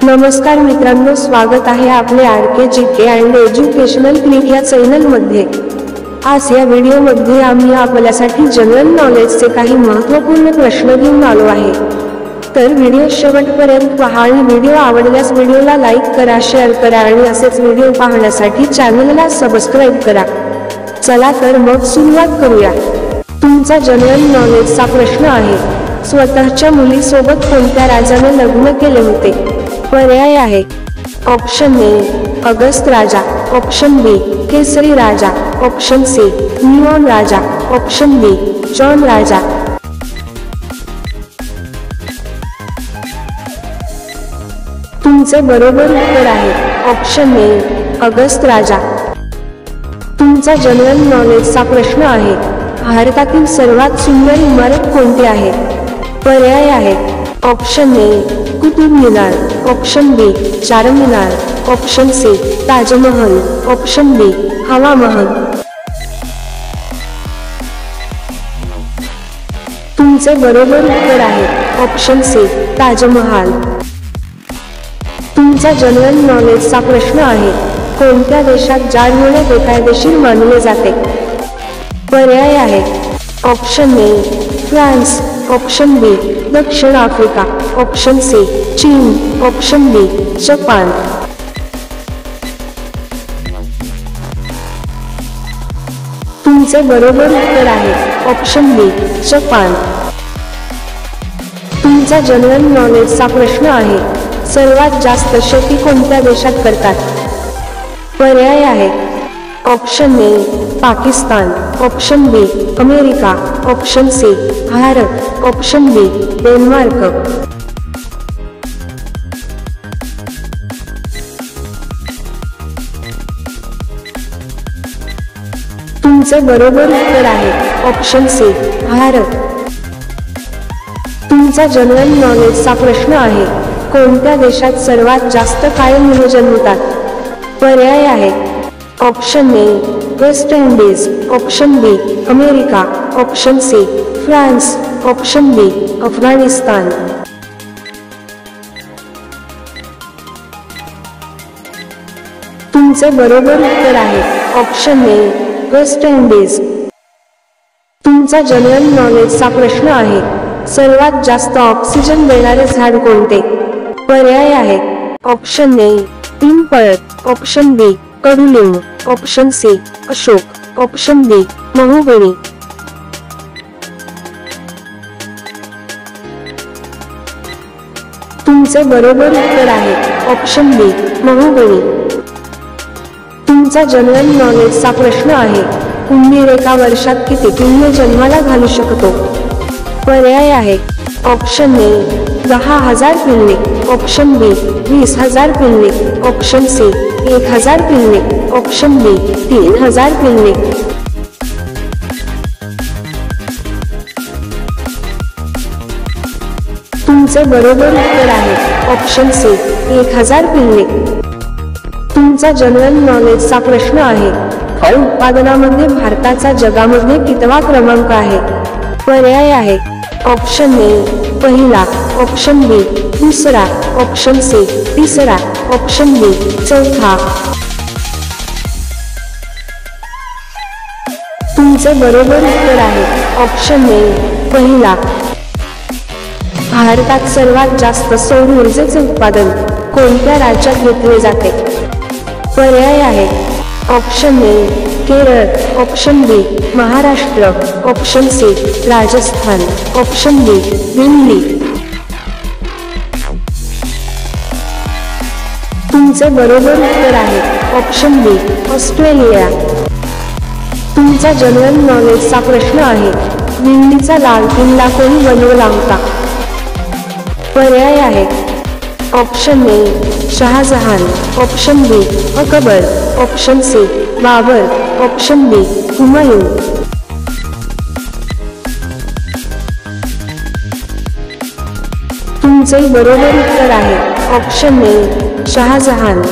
नमस्कार मित्रांनो, स्वागत आहे आपले RK GK and educational click या चॅनल मध्ये। आज या व्हिडिओ मध्ये आम्ही आपल्यासाठी जनरल नॉलेजचे काही महत्त्वपूर्ण प्रश्न घेऊन आलो आहे। तर व्हिडिओ शेवटपर्यंत पहा आणि व्हिडिओ आवडल्यास व्हिडिओला लाईक करा, शेअर करा आणि असेच व्हिडिओ पाहण्यासाठी चॅनलला सबस्क्राइब करा। चला तर मग सुरुवात करूया। तुमचा जनरल नॉलेजचा प्रश्न आहे, स्वतःच्या मुलीसोबत कोणत्या राजाने लग्न केले होते? पर्याय आहे option A Agast Raja, option B Kesari Raja, option C neon Raja, option D John Raja. तुमचे बरोबर उत्तर आहे ऑप्शन ए अगस्त राजा। तुमचा जनरल नॉलेजचा प्रश्न आहे, भारतातील सर्वात सुंदर इमारत कोणती आहे? पर्याय आहे option A Qutub Minar, option B Charminar, option C Taj Mahal, option D Hawa Mahal. तुमचे बरोबर उत्तर आहे ऑप्शन सी ताजमहल। तुमचा जनरल नॉलेजचा प्रश्न आहे, कोणत्या देशात जाड होणे बेकायदेशीर मानले जाते? पर्याय आहे ऑप्शन ए फ्रान्स, ऑप्शन बी दक्षिण आफ्रिका, ऑप्शन सी चीन, ऑप्शन डी जपान। तुमचे बरोबर उत्तर आहे ऑप्शन बी जपान। तुमचा जनरल नॉलेजचा प्रश्न आहे, सर्वात जास्त शेती कोणत्या देशात करतात? पर्याय आहे option A Pakistan, option B America, option C Bharat, option D Denmark. तुमचे बरोबर उत्तर आहे ऑप्शन सी भारत। तुमचा जनरल नॉलेजचा प्रश्न आहे, कोणत्या देशात सर्वात जास्त काळे मुले जन्मतात? पर्याय आहे option A West Indies, option B America, option C France, option D Afghanistan. तुमचे बरोबर उत्तर आहे ऑप्शन ए वेस्ट इंडीज। तुमचा जनरल नॉलेजचा प्रश्न आहे, सर्वात जास्त ऑक्सिजन देणारे झाड कोणते? पर्याय आहे ऑप्शन ए पिंपळ, ऑप्शन बी कडुलिंब, ऑप्शन सी अशोक, ऑप्शन डी महोगनी। तुमचे बरोबर उत्तर आहे ऑप्शन बी महोगनी। तुमचा जनरल नॉलेजचा प्रश्न आहे, उंदीर एका वर्षात किती पिल्ले जन्माला घालू शकतो? पर्याय आहे ऑप्शन ए 10,000 पिल्ले, ऑप्शन बी 20,000 पिल्ले, ऑप्शन सी 1,000 पिल्ले, ऑप्शन डी 3,000 पिल्ले। तुमचे बरोबर उत्तर आहे ऑप्शन सी 1,000 पिल्ले। तुमचा जनरल नॉलेजचा प्रश्न आहे, फळ उत्पादनामध्ये भारताचा जगामध्ये कितवा क्रमांक आहे? पर्याय आहे ऑप्शन ए पहिला, ऑप्शन बी दुसरा, ऑप्शन सी तिसरा, ऑप्शन डी चौथा। तुमचे बरोबर उत्तर आहे ऑप्शन ए पहिला। भारतात सर्वात जास्त सौर ऊर्जेचे उत्पादन कोणत्या राज्यात घेतले जाते? पर्याय आहे option A Kerala, option B Maharashtra, option C Rajasthan, option D Delhi. तुमचे बरोबर उत्तर आहे ऑप्शन बी ऑस्ट्रेलिया। तुमचा जनरल नॉलेजचा प्रश्न आहे, दिल्लीचा लाल किल्ला कोणी बनवला होता? पर्याय आहे option A Shah Jahan, option B Akbar, option C Babur, option D Humayun. तुमचे बरोबर उत्तर आहे ऑप्शन ए शहाजहान।